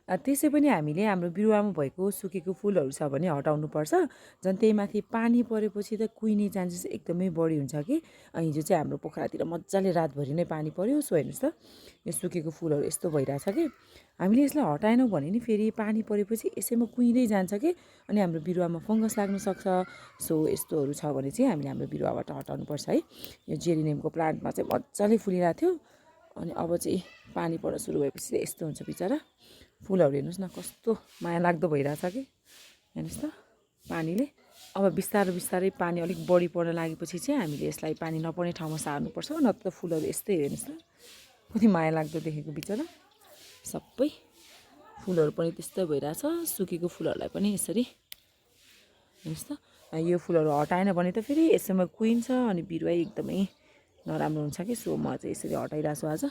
त्यसै पनि हामीले हाम्रो बिरुवामा भएको सुकेको फुलहरू छ भने हटाउनुपर्छ। झन् त्यही माथि पानी परेपछि त कुहिने चान्सेस एकदमै बढी हुन्छ कि। हिजो चाहिँ हाम्रो पोखरातिर मजाले रातभरि नै पानी पर्यो। सो हेर्नुहोस् त यो सुकेको फुलहरू यस्तो भइरहेछ कि हामीले यसलाई हटाएनौँ भने नि फेरि पानी परेपछि यसैमा कुहिँदै जान्छ कि अनि हाम्रो बिरुवामा फङ्गस लाग्न सक्छ। सो यस्तोहरू छ भने चाहिँ हामीले हाम्रो बिरुवाबाट हटाउनुपर्छ है। यो जेरिनियमको प्लान्टमा चाहिँ मजाले फुलिरहेको थियो अनि अब चाहिँ पानी पर्न सुरु भएपछि चाहिँ यस्तो हुन्छ बिचरा। फुलहरू हेर्नुहोस् न कस्तो माया लाग्दो भइरहेछ कि हेर्नुहोस् त पानीले। अब बिस्तारै बिस्तारै पानी अलिक बढी पर्न लागेपछि चाहिँ हामीले यसलाई पानी नपर्ने ठाउँमा सार्नुपर्छ, नत्र त फुलहरू यस्तै हेर्नुहोस् त कति माया लाग्दो देखेको बिचरा। सबै फुलहरू पनि त्यस्तै भइरहेछ। सुकेको फुलहरूलाई पनि यसरी हेर्नुहोस् त यो फुलहरू हटाएन भने त फेरि यसैमा कुहिन्छ अनि बिरुवै एकदमै नराम्रो हुन्छ कि। सो म चाहिँ यसरी हटाइरहेको छु आज।